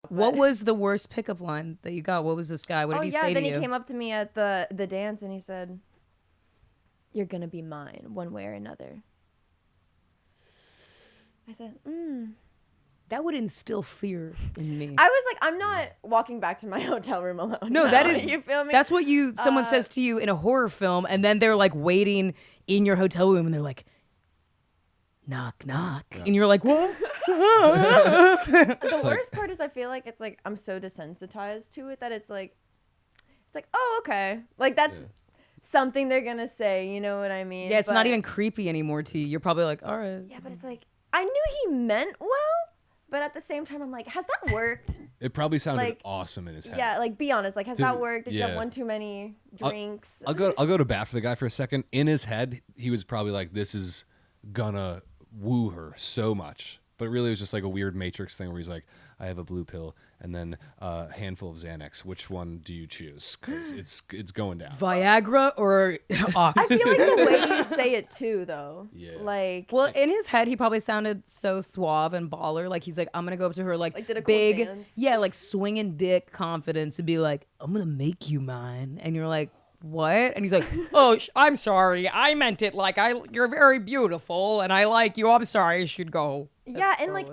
What was the worst pickup line that you got? What was this guy? What did he say to you? Then he came up to me at the dance and he said, "You're gonna be mine one way or another." I said, That would instill fear in me. I was like, I'm not walking back to my hotel room alone. No, now. that is, you feel me? That's what someone says to you in a horror film, and then they're like waiting in your hotel room, and they're like, knock, knock. Yeah. And you're like, what? The worst part is I feel like it's like I'm so desensitized to it that it's like, oh, okay. Like that's something they're going to say, you know what I mean? Yeah, it's not even creepy anymore to you. You're probably like, all right. Yeah, but it's like, I knew he meant well, but at the same time, I'm like, has that worked? It probably sounded awesome in his head. Yeah, like be honest. Like, has that worked? Did you have one too many drinks? I'll go to bat for the guy for a second. In his head, he was probably like, this is gonna woo her so much. But really, it was just like a weird Matrix thing where he's like, I have a blue pill and then a handful of Xanax. Which one do you choose? Because it's going down. Viagra or Ox? I feel like the way you say it too, though. Yeah. Like, well, in his head, he probably sounded so suave and baller. Like he's like, I'm gonna go up to her like did a cool big, dance. yeah, like swinging dick confidence and be like, I'm gonna make you mine. And you're like, what? And he's like, oh, I'm sorry, I meant it like you're very beautiful and I like you. I'm sorry, I should go. Yeah, and like,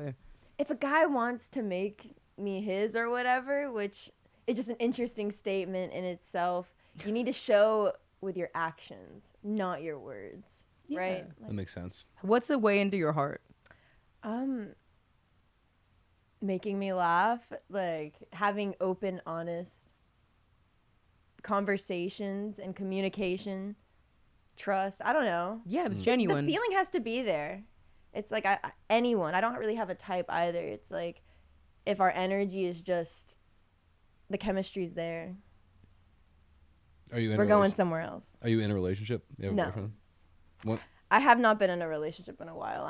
if a guy wants to make me his or whatever, which is just an interesting statement in itself, you need to show with your actions, not your words, right? Like, that makes sense. What's the way into your heart? Making me laugh, like having open, honest conversations and communication, trust. I don't know. Yeah, genuine. The feeling has to be there. It's like anyone. I don't really have a type either. It's like if our energy is just the chemistry's there. We're going somewhere else. Are you in a relationship? You have a boyfriend? What? I have not been in a relationship in a while.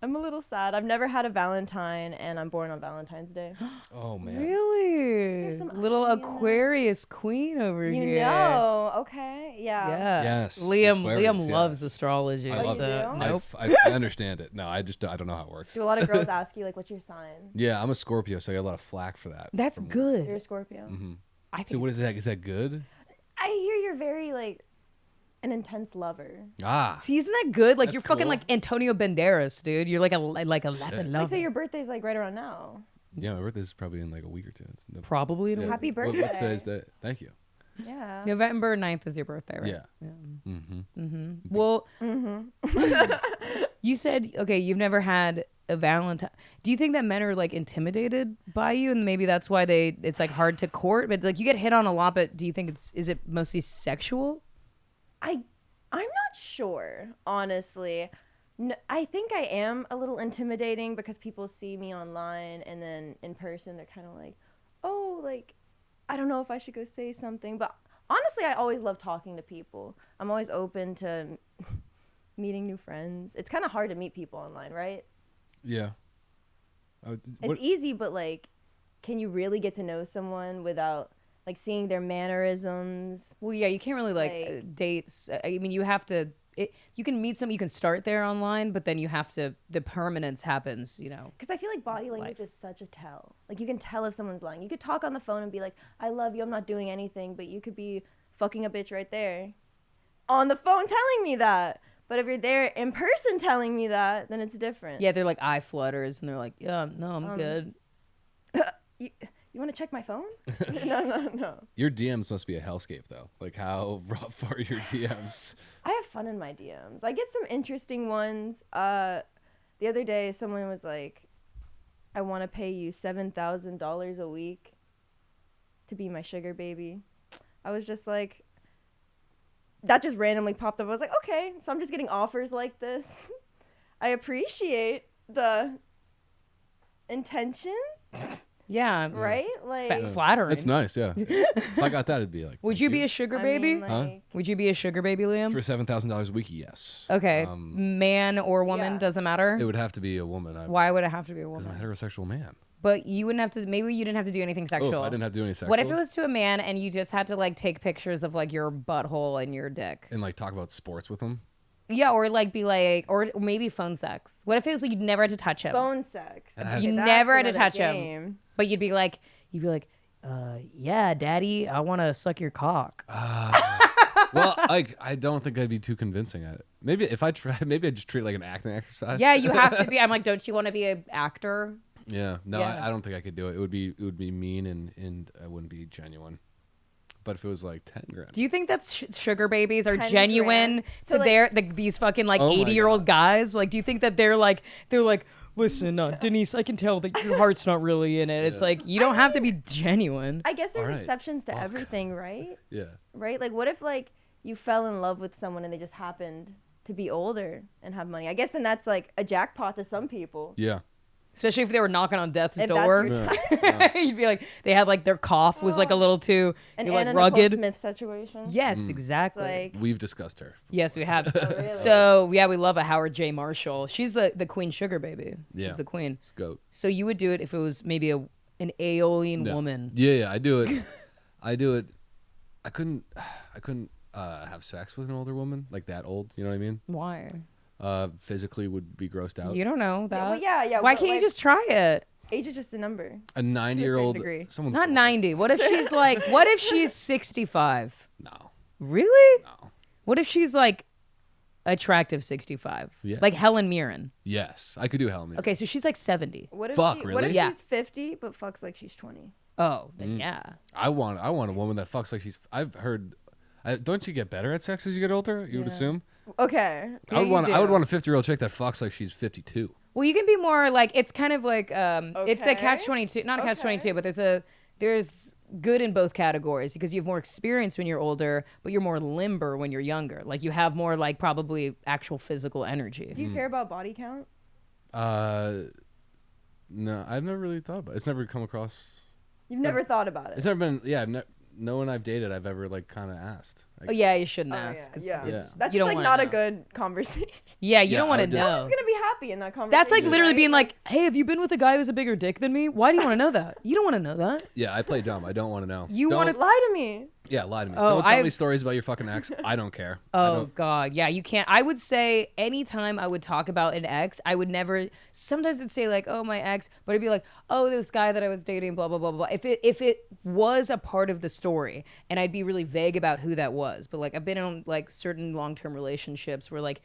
I'm a little sad. I've never had a Valentine, and I'm born on Valentine's Day. Oh man. Really? Little Aquarius queen over here. You know? Okay. Yeah. Yeah. Yes. Liam loves astrology. I love it. Nope. I understand it. No, I don't know how it works. Do a lot of girls ask you like, "What's your sign?" Yeah, I'm a Scorpio, so I get a lot of flack for that. That's good. You're a Scorpio. Mm-hmm. I think So what is that? Is that good? I hear you're very like an intense lover. Ah. See, isn't that good? Like That's you're fucking cool. like Antonio Banderas, dude. You're like a Latin Sick. lover. Wait, so your birthday's like right around now. Yeah, my birthday's probably in like a week or two. Probably. Yeah. Happy What's birthday. today's day? Thank you. Yeah. November 9th is your birthday, right? Yeah. Mm-hmm. Well, you said, okay, you've never had a Valentine. Do you think that men are like intimidated by you and maybe that's why it's like hard to court? But like you get hit on a lot, but do you think is it mostly sexual? I'm not sure, honestly. No, I think I am a little intimidating because people see me online and then in person they're kind of like, oh, like, I don't know if I should go say something. But honestly, I always love talking to people. I'm always open to meeting new friends. It's kind of hard to meet people online, right? Yeah. It's easy, but like, can you really get to know someone without like seeing their mannerisms? Well, yeah, you can't really like dates. I mean, you have to. You can meet someone, you can start there online, but then you have to. The permanence happens, you know. Because I feel like body language is such a tell. Like you can tell if someone's lying. You could talk on the phone and be like, "I love you. I'm not doing anything," but you could be fucking a bitch right there, on the phone telling me that. But if you're there in person telling me that, then it's different. Yeah, they're like eye flutters, and they're like, "Yeah, no, I'm good." You want to check my phone? No. Your DMs must be a hellscape, though. Like, how rough are your DMs? I have fun in my DMs. I get some interesting ones. The other day, someone was like, I want to pay you $7,000 a week to be my sugar baby. I was just like, that just randomly popped up. I was like, okay, so I'm just getting offers like this. I appreciate the intention. Yeah. Right? Like, flattering. It's nice, yeah. If I got that, it'd be like. Would you be a sugar baby? mean, like, Would you be a sugar baby, Liam? For $7,000 a week, yes. Okay. Man or woman, Yeah. doesn't matter? It would have to be a woman. Why would it have to be a Because I'm woman? a heterosexual man. But you wouldn't have to, maybe you didn't have to do anything sexual. Oh, if I didn't have to do any sexual. What if it was to a man and you just had to like take pictures of like your butthole and your dick? And like talk about sports with him? Yeah, or like be like, or maybe phone sex. What if it was like you'd never had to touch him? Phone sex. Okay, You that's never had to another touch him. game. But you'd be like, yeah, daddy, I want to suck your cock. Well, like I don't think I'd be too convincing at it. Maybe if I try, maybe I'd just treat it like an acting exercise. Yeah, you have to be. I'm like, don't you want to be an actor? Yeah. No, Yeah. I don't think I could do it. It would be mean and I wouldn't be genuine. But if it was like 10 grand. Do you think that sugar babies are 10 genuine grand. to So, like- their these fucking like Oh my 80-year-old guys? Like, do you think that they're like, listen, Denise, I can tell that your heart's not really in it. It's like you don't have to be genuine. I guess there's All right. exceptions to Fuck. everything, right? Yeah. Right? Like, what if like you fell in love with someone and they just happened to be older and have money? I guess then that's like a jackpot to some people. Yeah. Especially if they were knocking on death's If door. that's your type. You'd be like, they had like their cough was like a little too An you're, like Anna rugged. Nicole Smith situation. Yes, It's exactly. like, We've discussed her. Yes, we have. really? So yeah, we love a Howard J. Marshall. She's the queen sugar baby. Yeah. She's the queen. Goat. So you would do it if it was maybe an Aeolian No. woman. Yeah, I do it. I do it. I couldn't have sex with an older woman like that old. You know what I mean? Why? Physically would be grossed out. You don't know that. well, yeah. Why but, can't you like, just try it? Age is just a number. A 90-year-old. degree. Someone's Not 90. What if she's like? What if she's 65? No. Really? No. What if she's like attractive 65? Yeah. Like Helen Mirren. Yes, I could do Helen Mirren. Okay, so she's like 70. What if Fuck, What really? if Yeah. she's 50 but fucks like she's 20? Oh, then yeah. I want a woman that fucks like she's. I've heard. Don't you get better at sex as you get older? You would assume. Okay. Yeah, I would you want. I would do. want a 50-year-old chick that fucks like she's 52. Well, you can be more like it's kind of like it's a Okay. catch-22, not a Okay. catch-22, but there's good in both categories because you have more experience when you're older, but you're more limber when you're younger. Like you have more like probably actual physical energy. Do you care about body count? No, I've never really thought about it. It's never come across. You've never thought about it. It's never been. Yeah, no one I've dated I've ever like kind of asked. Like, Oh yeah, you shouldn't Oh, ask. yeah. It's, That's you just don't like wanna not a know. good conversation. Yeah, you Yeah, don't want I to would just- know. Who's gonna be happy in that conversation? That's like literally right? being like, "Hey, have you been with a guy who's a bigger dick than me? Why do you want to know that? You don't want to know that. Yeah, I play dumb. I don't want to know. You Don't- wanna- lie to me. Yeah, lie to me. Oh, Don't tell I've- me stories about your fucking ex. I don't care. I Oh don't- God, yeah, you can't. I would say anytime I would talk about an ex, I would never. Sometimes I'd say like, "Oh, my ex," but it'd be like, "Oh, this guy that I was dating," blah blah blah blah. If it was a part of the story, and I'd be really vague about who that was, but like I've been in like certain long-term relationships where like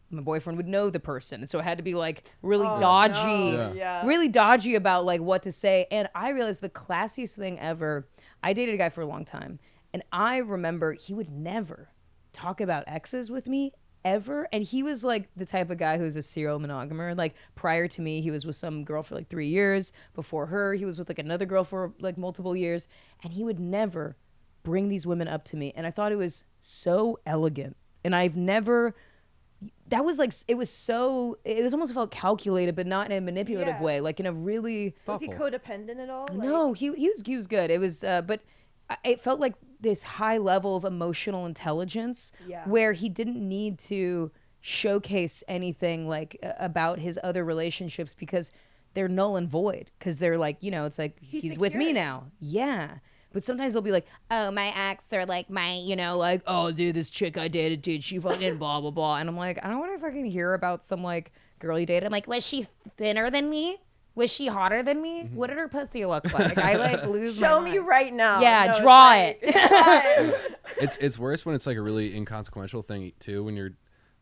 my boyfriend would know the person, so it had to be like really dodgy, no, yeah. really dodgy about like what to say. And I realized the classiest thing ever. I dated a guy for a long time, and I remember he would never talk about exes with me ever. And he was like the type of guy who's a serial monogamer. Like prior to me, he was with some girl for like 3 years. Before her, he was with like another girl for like multiple years, and he would never bring these women up to me. And I thought it was so elegant. And I've never. That was like it was almost felt calculated, but not in a manipulative Yeah. way, like in a really. Was he Thoughtful. codependent at all? Like, No, he was good. It was, but it felt like this high level of emotional intelligence, Yeah. where he didn't need to showcase anything like about his other relationships because they're null and void. Because they're like, it's like he's with me secure. now. Yeah. But sometimes they'll be like, oh, my ex, or like my, like, oh, dude, this chick I dated, dude, she fucking blah, blah, blah. And I'm like, I don't want to fucking hear about some like girl you dated. I'm like, was she thinner than me? Was she hotter than me? What did her pussy look like? I like lose my Show me mind. right now. Yeah, it's draw like- it. draw it. It's worse when it's like a really inconsequential thing too. When you're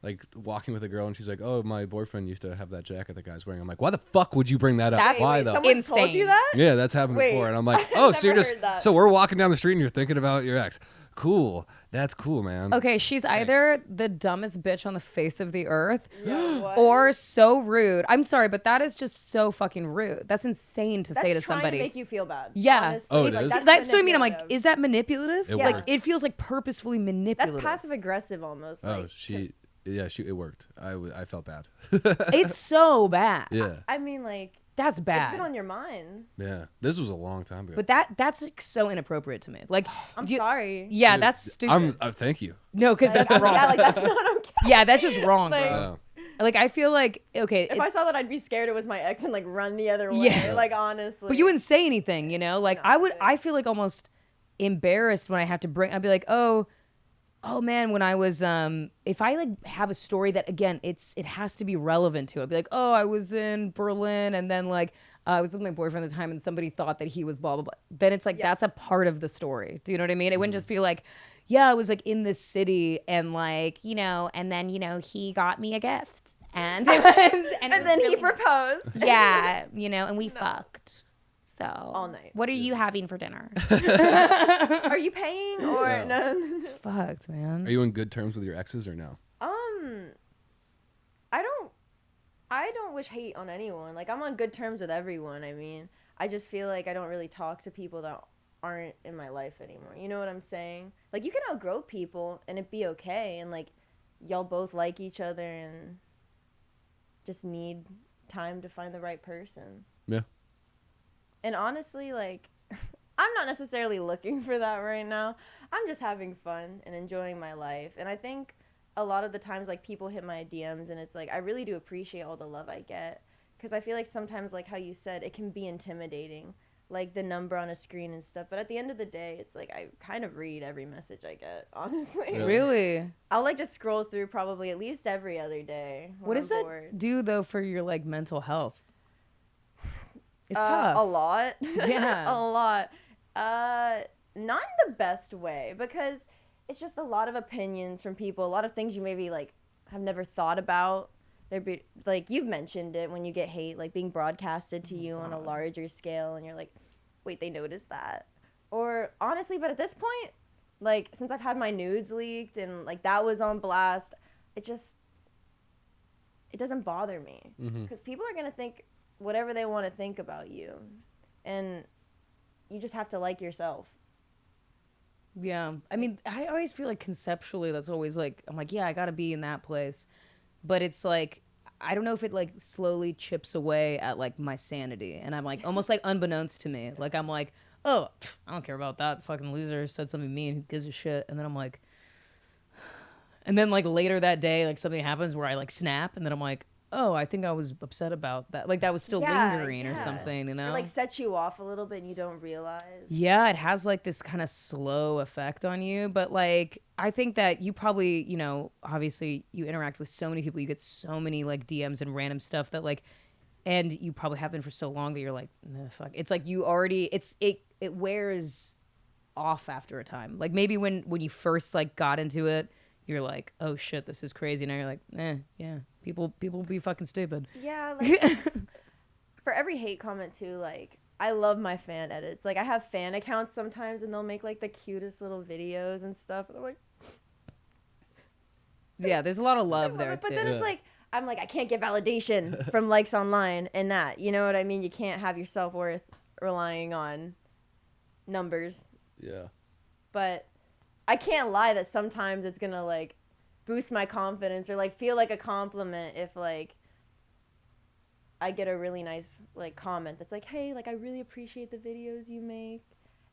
like walking with a girl and she's like, "Oh, my boyfriend used to have that jacket that guy's wearing." I'm like, "Why the fuck would you bring that up? That's Why Wait, though?" someone told Insane. you that? Yeah, that's happened Wait, before, and I'm like, I've "Oh, so you're never just heard that. so we're walking down the street and you're thinking about your ex? Cool, that's cool, man." Okay, she's either the dumbest bitch on the face of the earth Yeah, what? or so rude. I'm sorry, but that is just so fucking rude. That's insane to That's say to trying somebody. to make you feel bad. Yeah. honestly. Oh, it Like, is? That's what I mean. I'm like, manipulative. is that manipulative? It Like, worked. it feels like purposefully That's manipulative. passive aggressive almost. Oh, Like, it worked. I felt bad. It's so bad. Yeah, I mean, like, That's it's bad. been on your mind. yeah. This was a long time ago. But that's like so inappropriate to me. Like, I'm do you- sorry. Yeah, Dude, that's stupid. Thank you. No, because that's wrong. Yeah, like that's not okay. Yeah, that's just wrong, Like- bro. Oh. Like, I feel like, okay. If I saw that, I'd be scared it was my ex and like run the other way. Yeah. Like honestly. But you wouldn't say anything, Like, No, I feel like almost embarrassed when I have to I'd be like, oh, Oh man, when I was if I like have a story that again it has to be relevant to it. I'd be like, oh, I was in Berlin and then like I was with my boyfriend at the time and somebody thought that he was blah blah blah. Then it's like that's a part of the story. Do you know what I mean? It wouldn't just be like, yeah, I was like in this city and like, and then he got me a gift. And it was, And then he proposed. Yeah, and we fucked. So all night. What are you having for dinner? Are you paying or no? It's fucked, man. Are you on good terms with your exes or no? I don't wish hate on anyone. Like, I'm on good terms with everyone. I mean, I just feel like I don't really talk to people that aren't in my life anymore. You know what I'm saying? Like, you can outgrow people and it be okay, and like y'all both like each other and just need time to find the right person. Yeah. And honestly, like, I'm not necessarily looking for that right now. I'm just having fun and enjoying my life. And I think a lot of the times, like, people hit my DMs and it's like, I really do appreciate all the love I get. Because I feel like sometimes, like how you said, it can be intimidating, like the number on a screen and stuff. But at the end of the day, it's like I kind of read every message I get, honestly. Really? I'll, like, just scroll through probably at least every other day. What does that do, though, for your, like, mental health? It's tough. A lot. Yeah. A lot. Not in the best way, because it's just a lot of opinions from people, a lot of things you maybe like have never thought about. There'd be like, you've mentioned it when you get hate, like being broadcasted to you on a larger scale, and you're like, wait, they noticed that? Or honestly, but at this point, like, since I've had my nudes leaked and like that was on blast, it doesn't bother me, because people are gonna think whatever they want to think about you, and you just have to like yourself. Yeah. I mean, I always feel like conceptually that's always like, I'm like, yeah, I gotta be in that place. But it's like, I don't know if it like slowly chips away at like my sanity. And I'm like, almost like unbeknownst to me. Like, I'm like, oh, I don't care about that. The fucking loser said something mean. Who gives a shit? And then I'm like, and then like later that day, like something happens where I like snap. And then I'm like, oh, I think I was upset about that. Like that was still lingering or something, you know? It like sets you off a little bit and you don't realize. Yeah, it has like this kind of slow effect on you. But like, I think that you probably, obviously you interact with so many people. You get so many like DMs and random stuff that like, and you probably have been for so long that you're like, nah, fuck. It's like you already, it wears off after a time. Like maybe when you first like got into it, you're like, oh shit, this is crazy. Now you're like, yeah, people be fucking stupid. Yeah, like for every hate comment too, like I love my fan edits. Like I have fan accounts sometimes and they'll make like the cutest little videos and stuff. And I'm like, yeah, there's a lot of love there but too. then it's like, I'm like, I can't get validation from likes online and that. You know what I mean? You can't have your self-worth relying on numbers. Yeah. But I can't lie that sometimes it's gonna like boost my confidence or like feel like a compliment if like I get a really nice like comment that's like, hey, like I really appreciate the videos you make,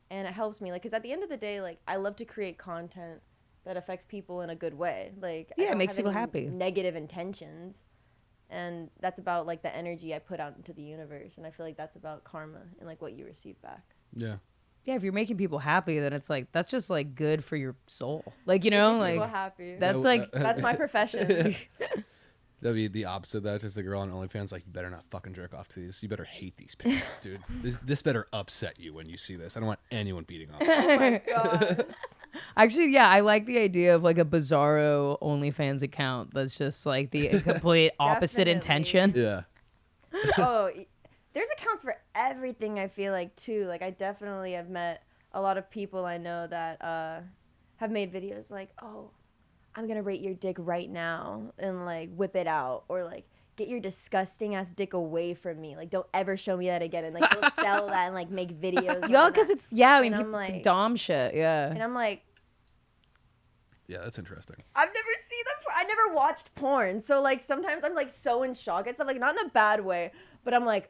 and it helps me, like, because at the end of the day, like I love to create content that affects people in a good way. Like, yeah, I don't it makes have people any happy. negative intentions, and that's about like the energy I put out into the universe, and I feel like that's about karma and like what you receive back. Yeah. Yeah, if you're making people happy, then it's like that's just like good for your soul. Like, Making like people happy. that's like That's my profession. That'd be the opposite of that. Just a girl on OnlyFans, like, you better not fucking jerk off to these. You better hate these pictures, dude. This better upset you when you see this. I don't want anyone beating off. Oh my god. Actually, yeah, I like the idea of like a bizarro OnlyFans account that's just like the complete opposite Definitely. intention. Yeah. Oh, there's accounts for everything, I feel like, too. Like, I definitely have met a lot of people I know that have made videos like, oh, I'm going to rate your dick right now and, like, whip it out. Or, like, get your disgusting-ass dick away from me. Like, don't ever show me that again. And, like, they'll sell that and, like, make videos. Y'all, because it's, I mean, And I'm people, like- it's dom shit, yeah. And I'm like, Yeah, that's interesting. I've never seen them. I never watched porn. So, like, sometimes I'm, like, so in shock at stuff. Like, not in a bad way. But I'm like,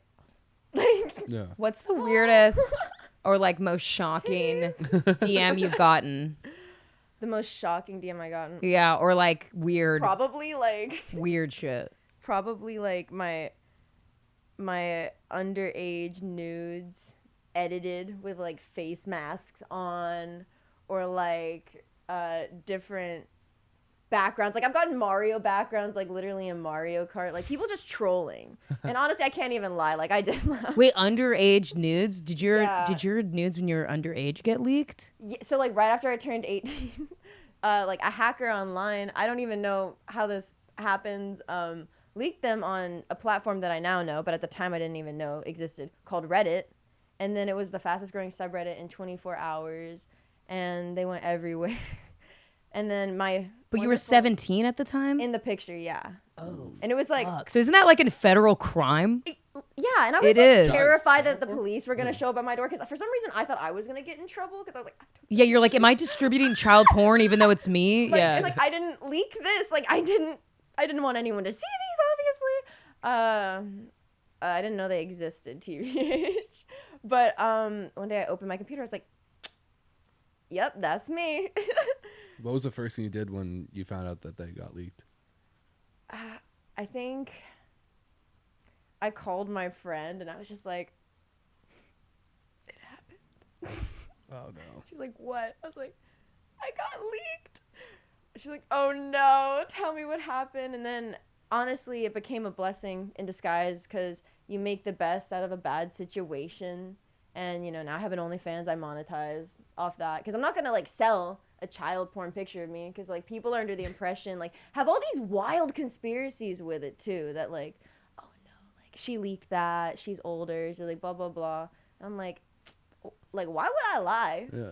Yeah. What's the weirdest or like most shocking DM you've gotten? the most shocking DM I gotten. Yeah, or like weird Probably, like... weird shit. Probably like my underage nudes edited with like face masks on, or like different backgrounds. Like I've gotten Mario backgrounds, like literally in Mario Kart. Like people just trolling. And honestly, I can't even lie. Like I did laugh. Wait, underage nudes? Did your Yeah. nudes when you were underage get leaked? Yeah, so like right after I turned 18, like a hacker online, I don't even know how this happens, leaked them on a platform that I now know, but at the time I didn't even know existed, called Reddit. And then it was the fastest growing subreddit in 24 hours, and they went everywhere. And then But you were 17 at the time? in the picture, yeah. Oh. And it was like, Fuck. So isn't that like a federal crime? yeah, and I was It like is. terrified that the police were gonna show up at my door because for some reason I thought I was gonna get in trouble because I was like, Yeah, you're like, am I distributing child porn even though it's me? like, Yeah. and like I didn't leak this. Like I didn't want anyone to see these, obviously. I didn't know they existed, TBH. But one day I opened my computer. I was like, "Yep, that's me." What was the first thing you did when you found out that they got leaked? I think I called my friend and I was just like, "It happened." Oh no. She's like, "What?" I was like, "I got leaked." She's like, "Oh no, tell me what happened." And then honestly, it became a blessing in disguise because you make the best out of a bad situation. And, you know, now I have an OnlyFans, I monetize off that. Because I'm not going to, like, sell a child porn picture of me. Because, like, people are under the impression, like, have all these wild conspiracies with it, too. That, like, oh, no, like, she leaked that. She's older. She's, like, blah, blah, blah. And I'm like, why would I lie? Yeah.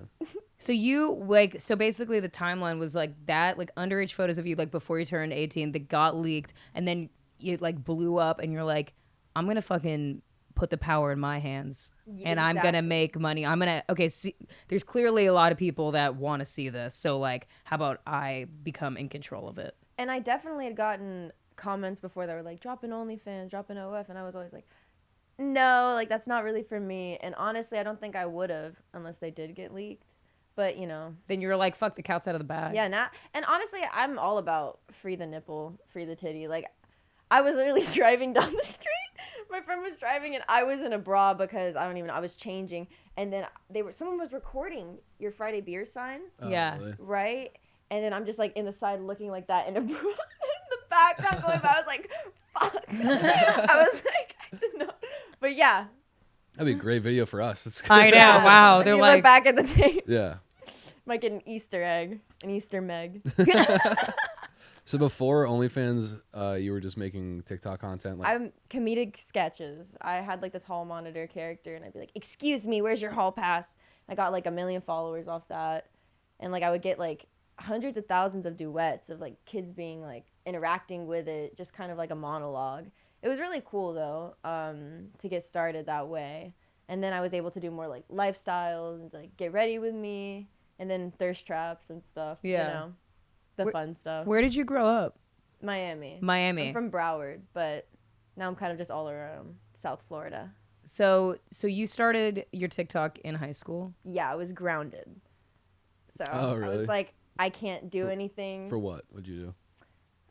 So you like so basically the timeline was like that, like underage photos of you like before you turned 18 that got leaked, and then it like blew up, and you're like, I'm gonna fucking put the power in my hands, and I'm gonna make money. I'm gonna see. There's clearly a lot of people that want to see this, so like, how about I become in control of it? And I definitely had gotten comments before that were like, drop an OnlyFans, drop an OF, and I was always like, no, like that's not really for me. And honestly, I don't think I would have unless they did get leaked. But, you know. Then you're like, fuck, the cat's out of the bag. Yeah, and honestly, I'm all about free the nipple, free the titty. Like, I was literally driving down the street. My friend was driving, and I was in a bra because I was changing. And then someone was recording your Friday beer sign. Oh, Yeah. really? Right? And then I'm just, like, in the side looking like that in a bra. In the background going by. I was like, fuck. I was like, I didn't know. But, yeah. That'd be a great video for us. It's I know. Wow. If They're you like, look back at the tape. Yeah. Might get an Easter egg, an Easter Meg. So before OnlyFans, you were just making TikTok content? Like, I'm comedic sketches. I had like this hall monitor character, and I'd be like, "Excuse me, where's your hall pass?" I got like 1 million followers off that, and like I would get like hundreds of thousands of duets of like kids being like interacting with it, just kind of like a monologue. It was really cool though, to get started that way, and then I was able to do more like lifestyles and like get ready with me, and then thirst traps and stuff. Yeah. You know, the fun stuff. where did you grow up? Miami. Miami. I'm from Broward, but now I'm kind of just all around South Florida. So you started your TikTok in high school? Yeah, I was grounded. So Oh, I really? was like, I can't do anything. for what? What'd you do?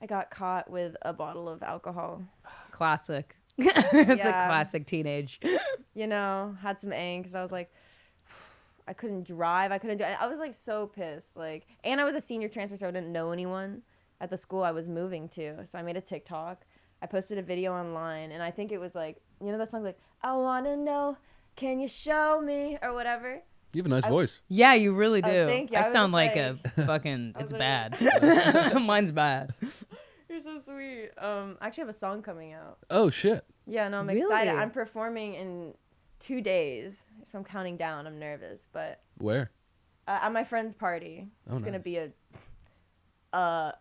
I got caught with a bottle of alcohol. Classic. It's a Yeah. classic teenage. You know, had some angst. I was like, I couldn't drive. I couldn't do it. I was like so pissed. Like, and I was a senior transfer, so I didn't know anyone at the school I was moving to. So I made a TikTok. I posted a video online, and I think it was like, you know that song like, I wanna know, can you show me, or whatever. You have a nice voice. Yeah, you really do. Oh, thank you. I I was sound like like- a fucking. I It's was bad. Mine's bad. You're so sweet. I actually have a song coming out. Oh shit. Yeah, no, I'm Really? excited. I'm performing in 2 days, so I'm counting down. I'm nervous, but Where? at my friend's party, Oh, it's gonna nice. be a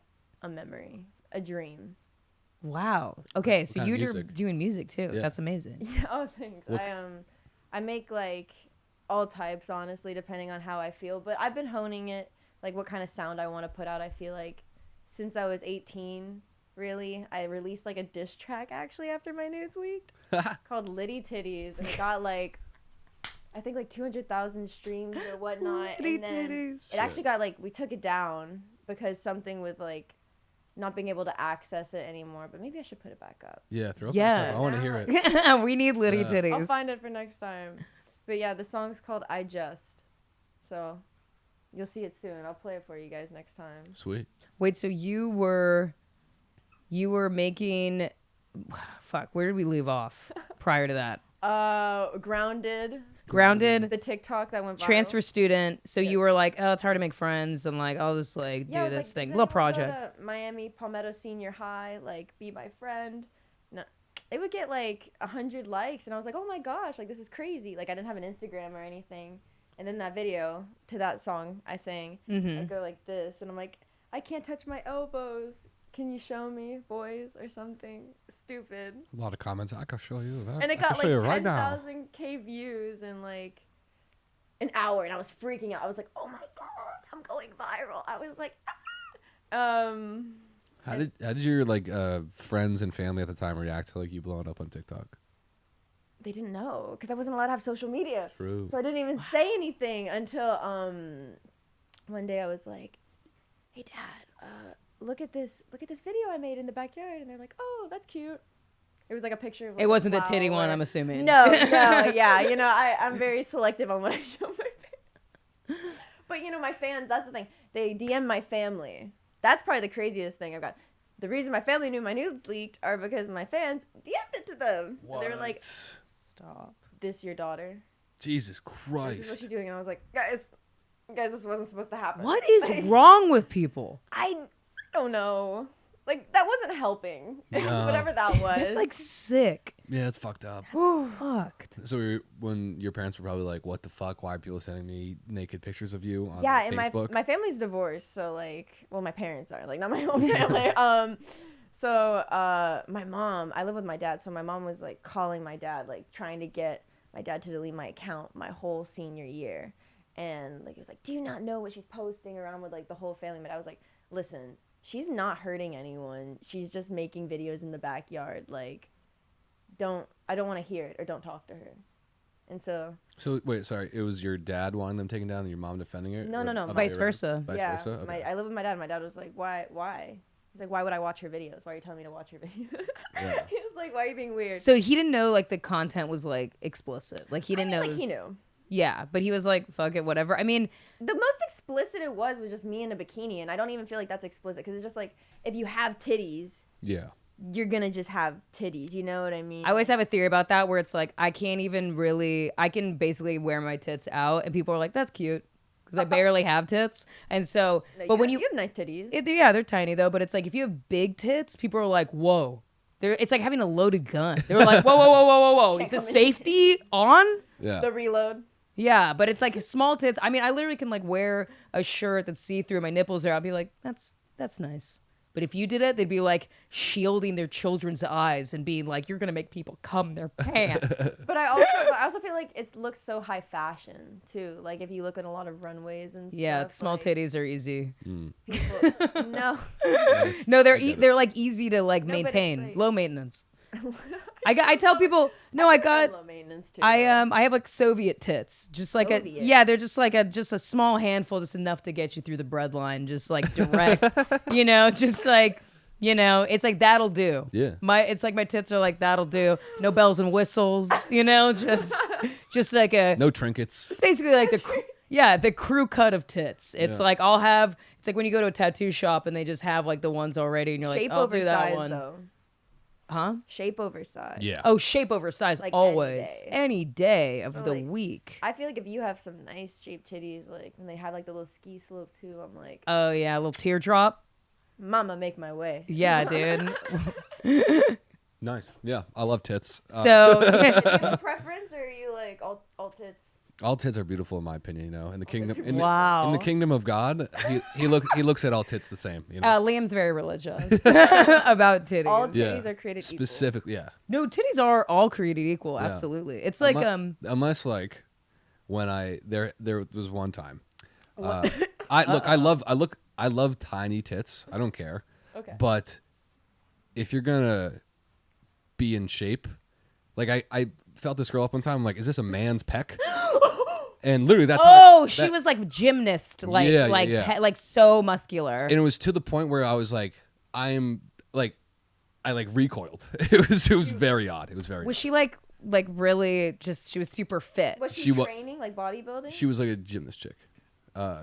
memory, a dream. Wow. Okay, so kind of you're music? doing music too. Yeah. That's amazing. Yeah. Oh, thanks. What- I make like all types, honestly, depending on how I feel. But I've been honing it, like what kind of sound I want to put out. I feel like since I was 18, really, I released like a diss track actually after my nudes leaked called Litty Titties, and it got like, I think like 200,000 streams or whatnot. Litty and then titties. it actually got like, we took it down because something with like not being able to access it anymore. But maybe I should put it back up. Yeah, throw it Yeah. back up. I want to hear it. We need litty Yeah. titties. I'll find it for next time. But yeah, the song's called I Just. So, You'll see it soon. I'll play it for you guys next time. Sweet. Wait, so you were making, fuck, where did we leave off prior to that? Grounded. The TikTok that went viral. Transfer student. So Yes. you were like, oh, it's hard to make friends, and like, I'll just like Yeah, I do was this like, thing, does little anyone go project. to Miami Palmetto Senior High, like, be my friend. No, it would get like 100 likes, and I was like, oh my gosh, like this is crazy. Like I didn't have an Instagram or anything, and then that video to that song I sang, I go like this, and I'm like, I can't touch my elbows. Can you show me, boys, or something stupid? A lot of comments. I can show you. And it got show you like right now. 10,000 views in like an hour, and I was freaking out. I was like, oh my god, I'm going viral. I was like, How did your like friends and family at the time react to like you blowing up on TikTok? they didn't know because I wasn't allowed to have social media. True. So I didn't even say anything until one day I was like, hey dad, look at this video I made in the backyard, and they're like, oh, that's cute. It was like a picture of like, It wasn't the a titty one, flower. I'm assuming. No, yeah, I'm very selective on what I show my fans. But my fans, that's the thing. They DM my family. That's probably the craziest thing I've got. The reason my family knew my nudes leaked are because my fans DM'd it to them. What? They were like, Stop. this your daughter? Jesus This is what Christ. she's doing. And I was like, guys, this wasn't supposed to happen. What is wrong with people? I don't know. Like, that wasn't helping. No. Whatever that was. It's like sick. Yeah, it's fucked up. Fucked. So when your parents were probably like, "What the fuck? Why are people sending me naked pictures of you on yeah, and Facebook?" my family's divorced, so like, well, my parents are like not my own family. So my mom, I live with my dad, so my mom was like calling my dad, like trying to get my dad to delete my account my whole senior year, and like it was like, do you not know what she's posting around with like the whole family? But I was like, listen, she's not hurting anyone. She's just making videos in the backyard. Like, I don't want to hear it, or don't talk to her. And so wait, sorry, it was your dad wanting them taken down and your mom defending it? No, Or no, other Vice way around? versa. Vice yeah, versa? Okay. I live with my dad. My dad was like, why? He's like, why would I watch her videos? Why are you telling me to watch her videos? Yeah. He was like, why are you being weird? So he didn't know like the content was like explicit. Like he didn't know. Like, it was- he knew. Yeah, but he was like, fuck it, whatever. I mean, The most explicit it was just me in a bikini, and I don't even feel like that's explicit because it's just like, if you have titties, Yeah. you're gonna just have titties. You know what I mean? I always have a theory about that where it's like, I can basically wear my tits out and people are like, that's cute. Because I barely have tits. And so, No, but when you have nice titties. yeah, they're tiny though, but it's like, if you have big tits, people are like, whoa. It's like having a loaded gun. They're like, whoa. Is the come in. safety on? Yeah. The reload. Yeah, but it's like small tits. I mean, I literally can like wear a shirt that's see-through, my nipples are out. I'd be like, that's nice. But if you did it, they'd be like shielding their children's eyes and being like, you're gonna make people cum their pants. But I also feel like it looks so high fashion too. Like if you look at a lot of runways and stuff. Yeah, small like, titties are easy. people- no. No, they're like easy to like No, but it's maintain, like- low maintenance. I tell people, no, I got. low maintenance too. I have like Soviet tits, just like Soviet? they're just like a small handful, just enough to get you through the breadline, just like direct, just like, it's like that'll do. Yeah. It's like my tits are like that'll do, no bells and whistles, just like a. No trinkets. It's basically like the crew cut of tits. It's Yeah. like it's like when you go to a tattoo shop and they just have like the ones already, and you're shape like, I'll do that oversized one, though. huh? Shape oversized. Yeah. Oh, shape oversized Like always, any day. any day of So, the like, week. I feel like if you have some nice shaped titties, like when they have like the little ski slope too, I'm like, Oh yeah, a little teardrop. Mama, make my way. Yeah, dude. Nice. Yeah. I love tits. So Do you have a preference, or are you like all tits? All tits are beautiful in my opinion, in the kingdom. In Wow. the kingdom of God, he looks at all tits the same. Liam's very religious about titties. All Yeah. titties are created equal. Specifically, yeah. No, titties are all created equal. Yeah. Absolutely. It's like unless like when there was one time. I love tiny tits. I don't care. Okay. But if you're gonna be in shape, like I felt this girl up one time. I'm like, is this a man's peck? And literally, that's she was like gymnast, like Yeah, like yeah. like so muscular. And it was to the point where I was like, I recoiled. It was very odd. It was very. Was she like really just? She was super fit. Was she She wa- training like bodybuilding? She was like a gymnast chick.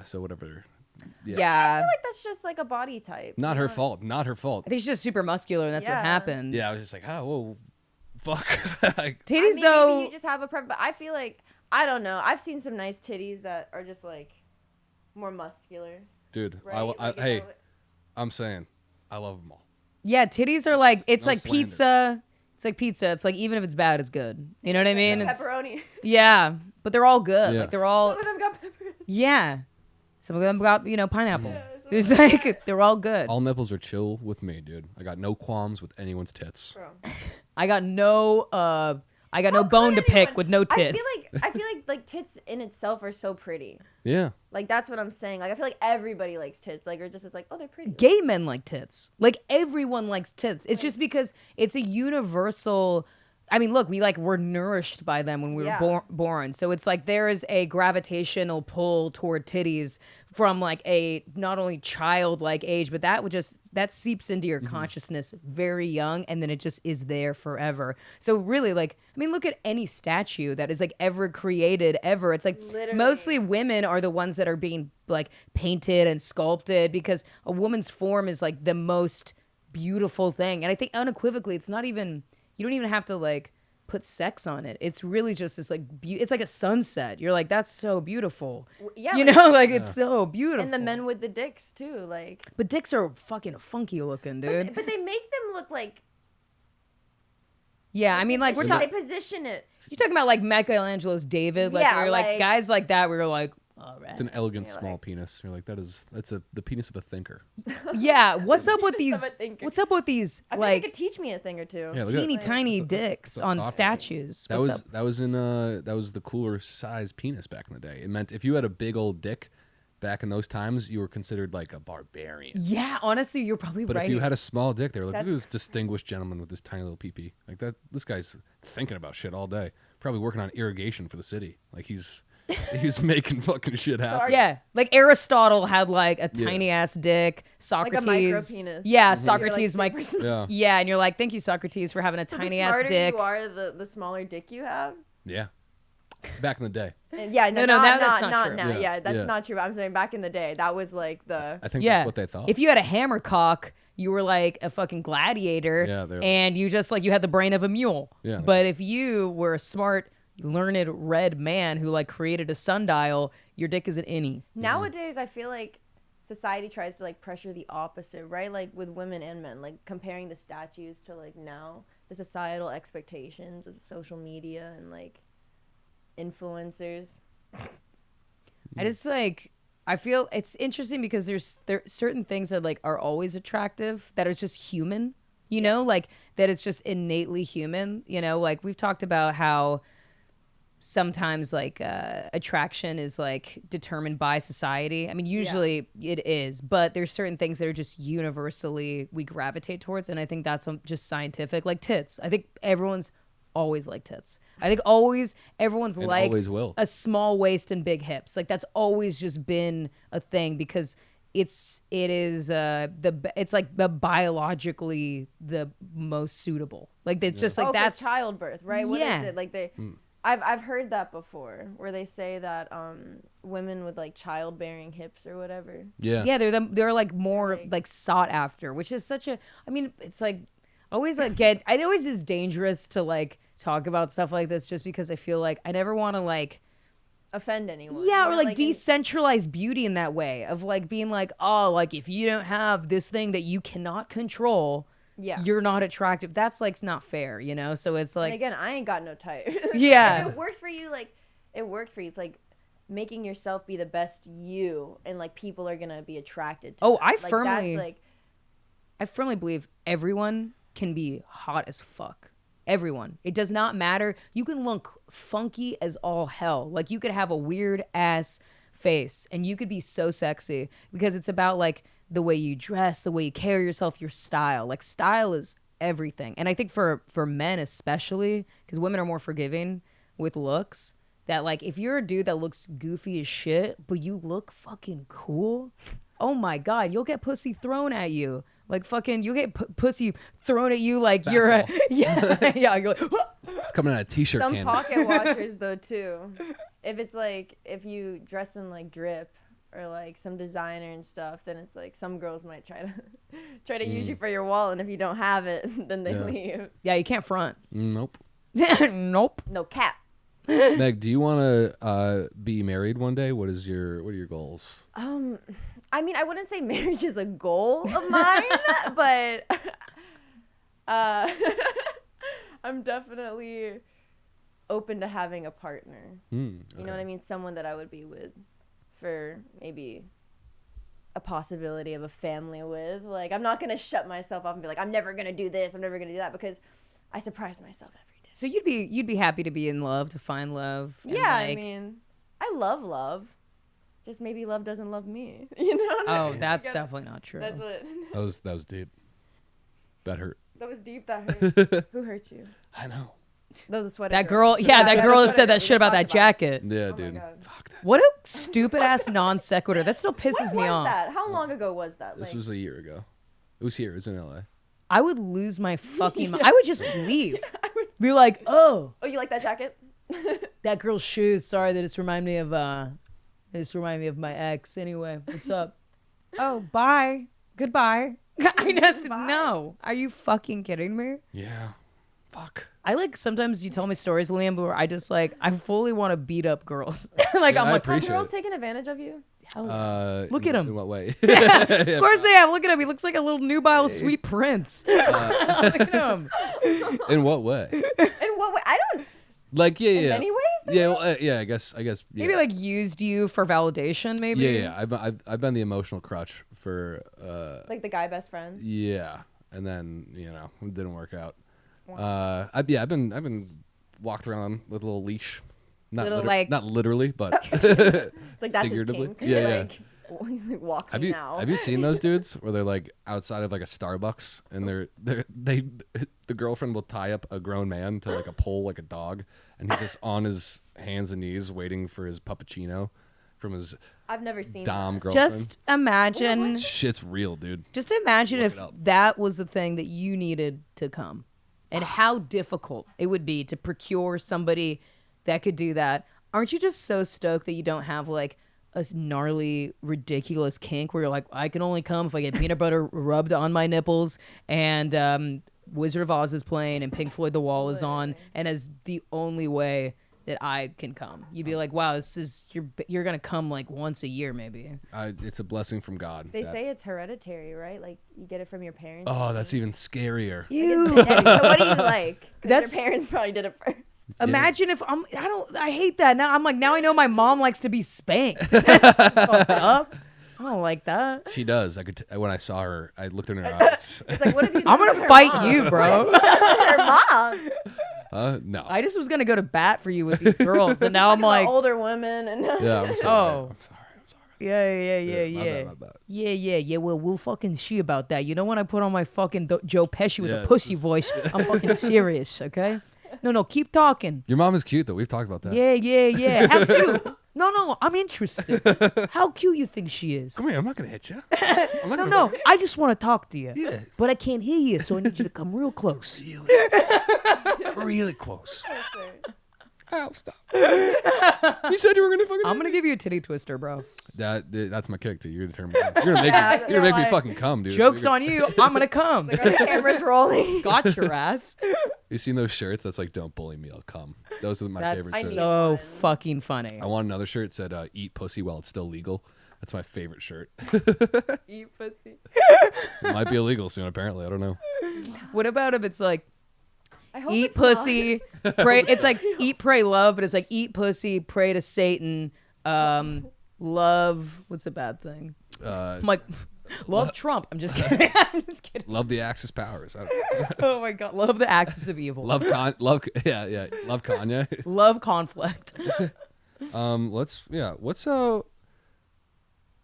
So whatever. Yeah. I feel like that's just like a body type. Not you her know? fault. Not her fault. I think she's just super muscular, and that's what Yeah. happens. Yeah, I was just like, oh, whoa, fuck. Like, Titties, I mean, though. maybe you just have a preference, but I feel like I don't know. I've seen some nice titties that are just like more muscular. dude, Right? Like, is hey, that what- I'm saying, I love them all. Yeah, titties are like, it's No like slander. pizza. It's like pizza. It's like, even if it's bad, it's good. You know what I mean? Like It's, pepperoni. yeah, but they're all good. Yeah. Like, they're all, Some of them got pepperoni. yeah. Some of them got, pineapple. Yeah, It's like, they're all good. All nipples are chill with me, dude. I got no qualms with anyone's tits. Bro. I got no How bone could to pick anyone- with no tits. I feel like tits in itself are so pretty. Yeah. Like that's what I'm saying. Like I feel like everybody likes tits. Like or just is like, oh, they're pretty. Gay men like tits. Like everyone likes tits. It's just because it's a universal. I mean, look, we're nourished by them when we Yeah. were born. So it's like there is a gravitational pull toward titties from like a not only childlike age, but that seeps into your consciousness very young, and then it just is there forever. So really, like, I mean, look at any statue that is like ever created ever. It's like Literally. mostly women are the ones that are being like painted and sculpted because a woman's form is like the most beautiful thing. And I think unequivocally, it's not even. You don't even have to like put sex on it. It's really just this like it's like a sunset. You're like, that's so beautiful. Yeah, you like- know, like it's so beautiful. And the men with the dicks too, like. but dicks are fucking funky looking, dude. But they make them look like. Yeah, I mean, like we're They talking. position it. You're talking about like Michelangelo's David, like Yeah, where you're like like- guys like that. We were like, all right. It's an elegant You're small like- penis. You're like, that's the penis of a thinker. Yeah, what's up with Penis these? of a thinker. What's up with these I feel like it like could teach me a thing or two. Yeah, look at teeny that. tiny That's a- dicks that's a on thoughtful- statues? That What's was up? that was the cooler size penis back in the day. It meant if you had a big old dick back in those times, you were considered like a barbarian. Yeah, honestly, you're probably But right. if you had a small dick, they were like, That's- look at this distinguished gentleman with this tiny little pee-pee. Like that, this guy's thinking about shit all day. Probably working on irrigation for the city. Like he's making fucking shit happen. Yeah, like Aristotle had like a Yeah. tiny ass dick. Socrates, micro penis. yeah, You're, like, Socrates, super Mike, small. Yeah. yeah, and you're like, thank you, Socrates, for having a The tiny ass smarter dick. you are, the smaller dick you have. Yeah. Back in the day. And yeah, no, No, not, that's not, not true. now. Yeah, Yeah, that's yeah. not true. But I'm saying back in the day, that was like the. I think Yeah, that's what they thought. If you had a hammer cock, you were like a fucking gladiator, Yeah, they're like- and you just like you had the brain of a mule. Yeah. But if you were a smart, learned, red man who like created a sundial, your dick is an innie. Nowadays, I feel like society tries to like pressure the opposite, right? Like with women and men, like comparing the statues to like now the societal expectations of social media and like influencers. I just like I feel it's interesting because there certain things that like are always attractive that are just human, you know, like that it's just innately human, you know, like we've talked about how sometimes like attraction is like determined by society. I mean, usually it is, but there's certain things that are just universally we gravitate towards, and I think that's just scientific. Like tits, I think everyone's always liked tits. I think everyone's And liked always will. a small waist and big hips. Like that's always just been a thing because it's like the biologically the most suitable. Like it's just like for that's childbirth, right? What is Yeah. it? Like they I've heard that before where they say that women with like childbearing hips or whatever. Yeah. yeah, they're like more Like- like sought after, which is such a I mean, it's like always like it always is dangerous to like talk about stuff like this just because I feel like I never want to like Offend anyone. yeah, you or know, like in- decentralize beauty in that way of like being like, oh, like if you don't have this thing that you cannot control, Yeah. you're not attractive. That's like it's not fair, you know? So it's And like again, I ain't got no type. Yeah. If it works for you, like it works for you. It's like making yourself be the best you, and like people are gonna be attracted to. Oh, that. I Like, firmly- That's like I firmly believe everyone can be hot as fuck. Everyone. It does not matter. You can look funky as all hell. Like you could have a weird ass face and you could be so sexy because it's about like the way you dress, the way you carry yourself, your style. Like style is everything. And I think for men especially, because women are more forgiving with looks, that like if you're a dude that looks goofy as shit, but you look fucking cool, oh my God, you'll get pussy thrown at you. Like fucking, you get pussy thrown at you like you're a, yeah, yeah. You're like, It's coming out of t-shirt some cannons. pocket watchers though too. If it's like if you dress in like drip, or like some designer and stuff, then it's like some girls might try to use you for your wallet, and if you don't have it, then they leave. Yeah, you can't front. Nope. Nope. No cap. Meg, do you want to be married one day? What are your goals? I mean, I wouldn't say marriage is a goal of mine, but I'm definitely open to having a partner. Okay. You know what I mean? Someone that I would be with for maybe a possibility of a family with. Like, I'm not going to shut myself off and be like, I'm never going to do this, I'm never going to do that, because I surprise myself every day. So you'd be happy to be in love, to find love. And Yeah, like... I mean, I love love. Just maybe love doesn't love me. You know what I Oh, mean? that's definitely not true. That's what. That was deep. That hurt. That was deep. That hurt. Who hurt you? I know. That was a sweater. That girl, yeah, that girl that said that shit about that jacket. Yeah, Oh my dude. God. Fuck that. What a stupid ass non sequitur. That still pisses When me was off. that? How long ago was that? This Like, was a year ago. It was here. It was in LA. I would lose my fucking mind. I would just leave. Be like, oh, oh, you like that jacket? that girl's shoes. Sorry, they just remind me of my ex. Anyway, what's up? Oh, bye. Goodbye. I just no. Are you fucking kidding me? Yeah. Fuck. I like sometimes you tell me stories, Liam, where I just like I fully want to beat up girls. Like Yeah, I'm I like, appreciate Girls it. taking advantage of you? hell yeah. Look in at him. In what way? Of course they have. Look at him. He looks like a little nubile sweet prince. Look at him. In what way? In what way? I don't. Like, yeah. In many ways? Yeah, well, yeah. I guess. Yeah. Maybe like used you for validation. Maybe. Yeah. I've been the emotional crutch for. Like the guy best friend. Yeah, and then it didn't work out. I've been walked around with a little leash, not not literally, but It's like that's figuratively. his kink. Yeah. He's like, walk Have me you now. have you seen those dudes where they're like outside of like a Starbucks and the girlfriend will tie up a grown man to like a pole like a dog, and he's just on his hands and knees waiting for his puppuccino from his I've never seen dom that. girlfriend. Just imagine. Shit's real, dude. Just imagine Look if it up. that was the thing that you needed to come, and how difficult it would be to procure somebody that could do that. Aren't you just so stoked that you don't have like a gnarly, ridiculous kink where you're like, I can only come if I get peanut butter rubbed on my nipples and Wizard of Oz is playing and Pink Floyd The Wall is on, and as the only way that I can come. You'd be like, wow, this is you're gonna come like once a year maybe. It's a blessing from God. They say it's hereditary, right? Like you get it from your parents. Oh, that's even scarier. Ew. So what do you like? 'Cause That's- your parents probably did it first. Imagine if I hate that. Now I'm like, now I know my mom likes to be spanked. That's fucked up. I don't like that. She does. When I saw her, I looked in her eyes. It's like, what have you done I'm to gonna her fight mom? you, bro. Her mom. No. I just was gonna go to bat for you with these girls, and now I'm Talking about like, older women and Yeah, I'm sorry. Oh. I'm sorry. yeah. My bad. Yeah. Well, we'll fucking see about that. You know when I put on my fucking Joe Pesci with Yeah, a pussy voice, I'm fucking serious, okay? No, keep talking. Your mom is cute, though. We've talked about that. Yeah. How cute? No, I'm interested. How cute you think she is? Come here. I'm not going to hit you. No, I just want to talk to you. Yeah. But I can't hear you, so I need you to come real close. Really close. Sure. Oh, stop. You said you were going to fucking I'm gonna give you a titty twister, bro. That's my kick, dude. You're determined. You're going to make me fucking come, dude. Joke's on you. I'm gonna come. Are the cameras rolling? Got your ass. You seen those shirts? That's like, don't bully me, I'll come. Those are my That's favorite shirts. so fucking funny. I want another shirt that said, eat pussy while it's still legal. That's my favorite shirt. Eat pussy. It might be illegal soon, apparently. I don't know. What about if it's like I hope eat it's pussy, pray? It's like eat, pray, love, but it's like eat pussy, pray to Satan, love. What's a bad thing? I'm like, love Trump. I'm just kidding. I'm just kidding. Love the Axis powers. I don't know. Oh my god, love the axis of evil. Love Kanye. Love conflict.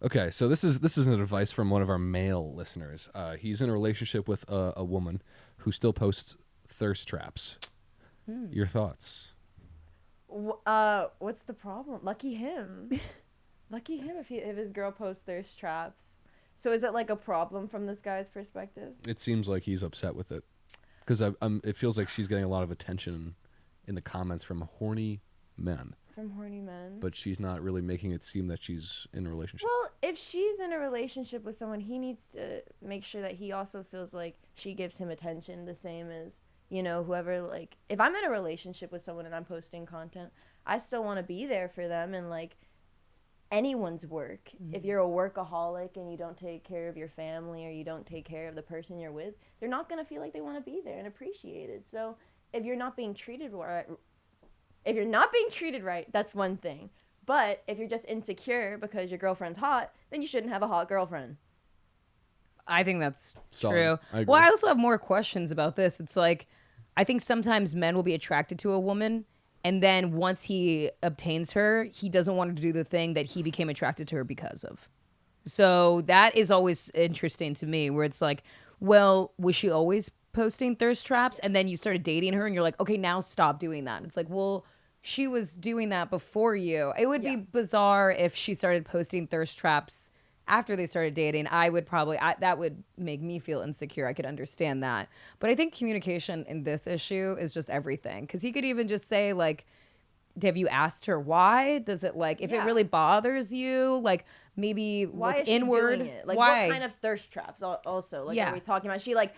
Okay, so this is an advice from one of our male listeners. He's in a relationship with a woman who still posts thirst traps. Your thoughts? What's the problem? Lucky him. Lucky him if his girl posts thirst traps. So is it like a problem from this guy's perspective? It seems like he's upset with it because it feels like she's getting a lot of attention in the comments from horny men. from horny men. But she's not really making it seem that she's in a relationship. Well, if she's in a relationship with someone, he needs to make sure that he also feels like she gives him attention the same as, you know, whoever, like, if I'm in a relationship with someone and I'm posting content, I still want to be there for them and, like, anyone's work. Mm-hmm. If you're a workaholic and you don't take care of your family or you don't take care of the person you're with, they're not going to feel like they want to be there and appreciate it. So if you're not being treated right, that's one thing. But if you're just insecure because your girlfriend's hot, then you shouldn't have a hot girlfriend. I think that's Solid. true. Well, I also have more questions about this. It's like, I think sometimes men will be attracted to a woman, and then once he obtains her, he doesn't want to do the thing that he became attracted to her because of. So that is always interesting to me, where it's like, well, was she always posting thirst traps? And then you started dating her and you're like, okay, now stop doing that. It's like, well, she was doing that before you. It would be bizarre if she started posting thirst traps after they started dating. I would probably, that would make me feel insecure. I could understand that. But I think communication in this issue is just everything. Because he could even just say, like, have you asked her why? Does it, like, if it really bothers you, like, maybe why look is she inward? Doing it? Like, why? what kind of thirst traps also? Like, are we talking about? Is she like,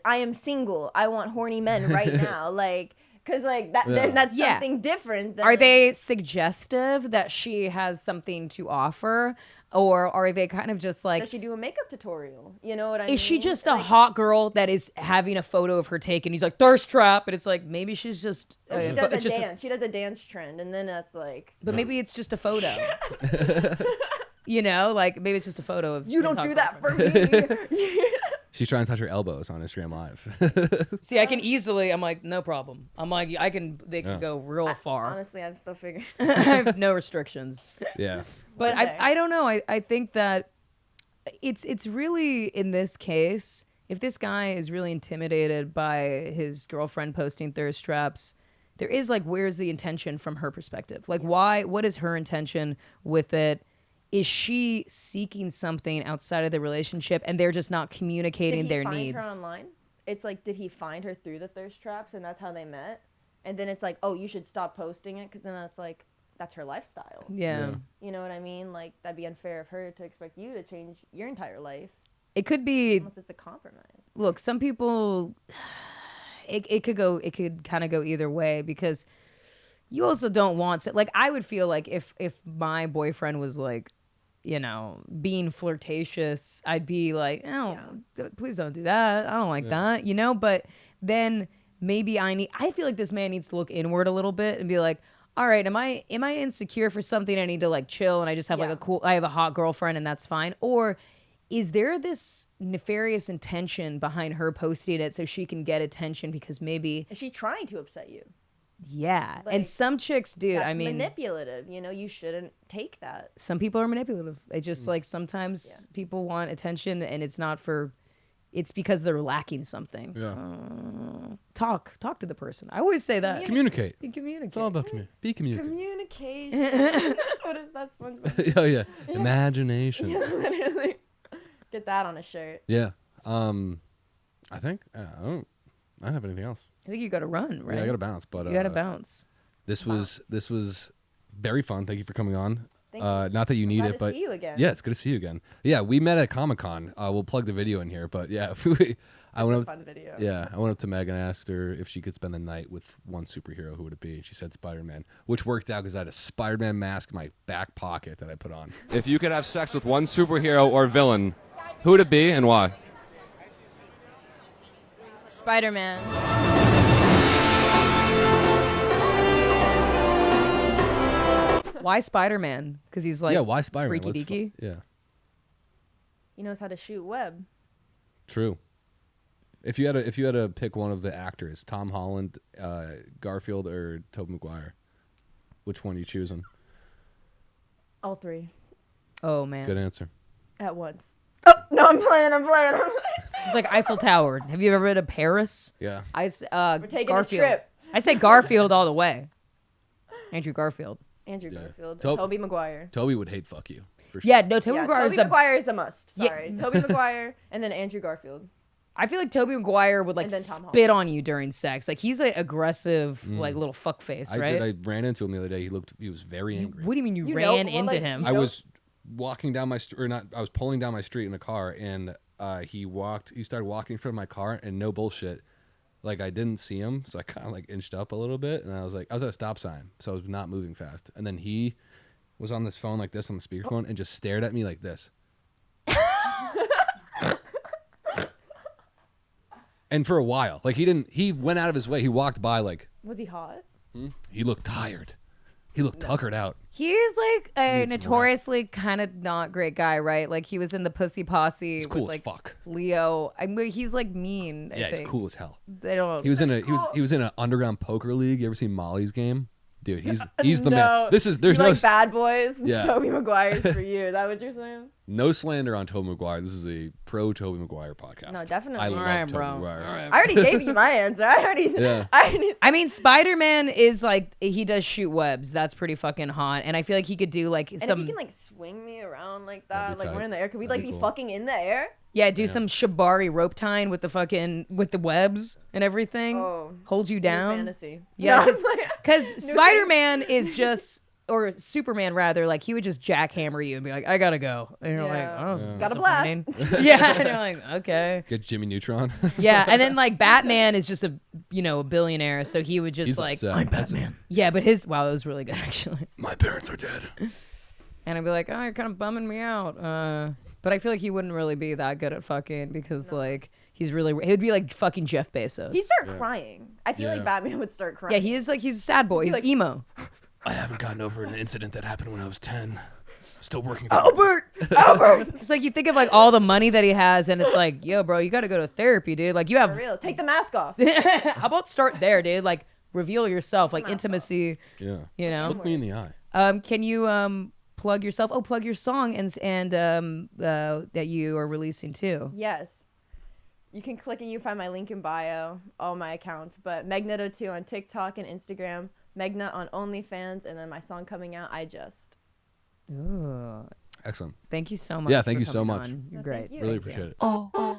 I am single. I want horny men right now. Like, because, like, that then that's something different. Are they suggestive that she has something to offer? Or are they kind of just like... Does she do a makeup tutorial? You know what I mean? Is she just a hot girl that is having a photo of her taken? He's like, thirst trap. And it's like, maybe she's just... she does a dance. She does a dance trend. And then that's like... But maybe it's just a photo. You know? Like, maybe it's just a photo of... You don't do that for me. She's trying to touch her elbows on Instagram Live. See, I can easily... I'm like, no problem. I'm like, they can go real far. Honestly, I'm still figuring... I have no restrictions. Yeah. But I don't know. I think that it's really, in this case, if this guy is really intimidated by his girlfriend posting thirst traps, there is, like, where's the intention from her perspective? Like, what is her intention with it? Is she seeking something outside of the relationship and they're just not communicating their needs? Did he find her online? It's like, did he find her through the thirst traps and that's how they met? And then it's like, oh, you should stop posting it because then that's like, that's her lifestyle. Yeah. You know what I mean? Like, that'd be unfair of her to expect you to change your entire life. It could be... Unless it's a compromise. Look, some people... It could kind of go either way because you also don't want to... Like, I would feel like if my boyfriend was, like, you know, being flirtatious, I'd be like, oh, please don't do that. I don't like that, you know? But then maybe I feel like this man needs to look inward a little bit and be like, all right, am I insecure for something? I need to, like, chill and I just have I have a hot girlfriend and that's fine. Or is there this nefarious intention behind her posting it so she can get attention because maybe... Is she trying to upset you? Yeah. Like, and some chicks, dude, that's I mean... manipulative. You know, you shouldn't take that. Some people are manipulative. It just, like, sometimes people want attention and it's not for... It's because they're lacking something. Yeah. Talk to the person. I always say that. Communicate. Communicate. It's all about be communicative. Communication. What is that SpongeBob? Oh yeah. Imagination. Yeah, literally. Get that on a shirt. Yeah. I think I don't have anything else. I think you got to run, right? Yeah, I got to bounce. But you got to bounce. This was very fun. Thank you for coming on. Not that you need glad it, but see you again. Yeah, it's good to see you again. Yeah, we met at Comic-Con. We'll plug the video in here, but yeah, I went up. Video. Yeah, I went up to Meg and asked her if she could spend the night with one superhero. Who would it be? She said Spider-Man, which worked out because I had a Spider-Man mask in my back pocket that I put on. If you could have sex with one superhero or villain, who would it be and why? Spider-Man. Why Spider-Man? Because he's like why Spider-Man? freaky deaky. Yeah, He knows how to shoot web. true. If you had to pick one of the actors, Tom Holland, Garfield, or Tobey Maguire, which one are you choosing? All three. Oh man. Good answer. At once. Oh no, I'm playing. Just like Eiffel Tower. Have you ever been to Paris? Yeah. We're taking Garfield. a trip. I say Garfield all the way. Andrew Garfield. Andrew Garfield. Toby- Tobey Maguire. Toby would hate fuck you. For sure. Yeah, no, Tobey Maguire is Tobey Maguire is a must. Sorry. Yeah. Tobey Maguire and then Andrew Garfield. I feel like Tobey Maguire would like And then Tom spit on you during sex. Like he's an aggressive like little fuckface, right? I ran into him the other day. He was very angry. What do you mean you You ran know, well, into like, him? I was walking down my street, or not. I was pulling down my street in a car, and he started walking in front of my car, and no bullshit. Like I didn't see him, so I kind of like inched up a little bit, and I was at a stop sign, so I was not moving fast. And then he was on this phone like this on the speakerphone and just stared at me like this. And for a while, like he went out of his way. He walked by like. Was he hot? He looked tired. He looked tuckered out. He is like a Needs some notoriously kind of not great guy, right? Like he was in the Pussy Posse He's cool with as like fuck. Leo. I mean, he's like mean. I Yeah, think. he's cool as hell. They don't. He was in an underground poker league. You ever seen Molly's Game? Dude, he's the man. There's you no like Bad Boys. Yeah. Tobey Maguire's for you. Is that what you're saying? no slander on Tobey Maguire. This is a pro Tobey Maguire podcast. No, definitely. I love Alright, Tobey bro. Maguire. Alright. I already gave you my answer. Yeah. I mean, Spider-Man is like he does shoot webs. That's pretty fucking hot, and I feel like he could do like And some if he can like swing me around like That'd that, be like we're tight. in the air, could we That'd like be be cool. fucking in the air? some shibari rope tying with the webs and everything. Oh, Hold you new down. fantasy. Yeah, No, I'm because like- Spider-Man is just, or Superman rather, like he would just jackhammer you and be like, "I gotta go," and you're Yeah. like, "Oh, this is Got a blast." disappointing." Yeah, and you're like, "Okay." Get Jimmy Neutron. Yeah, and then like Batman is just a billionaire, so he would just He's like, upset. That's it. yeah, but his it was really good actually. My parents are dead. And I'd be like, "Oh, you're kind of bumming me out." But I feel like he wouldn't really be that good at fucking because like he would be like fucking Jeff Bezos. He'd start crying. I feel Yeah. like Batman would start crying. Yeah, he's a sad boy. He's like- emo. I haven't gotten over an incident that happened when I was 10. Still working. Albert. It's like you think of like all the money that he has, and it's like, yo, bro, you got to go to therapy, dude. Like you For have. real. Take the mask off. How about start there, dude? Like reveal yourself, like intimacy. Yeah. You know. Look me in the eye. Can you plug yourself? Oh, plug your song and that you are releasing too. Yes. You can click and you find my link in bio, all my accounts. But Megneto2 on TikTok and Instagram, Megnut on OnlyFans, and then my song coming out, I Just. Ooh. Excellent. Thank you so much. Yeah, thank for you so coming much. on. You're No, great. thank you. Really Thank you. appreciate it.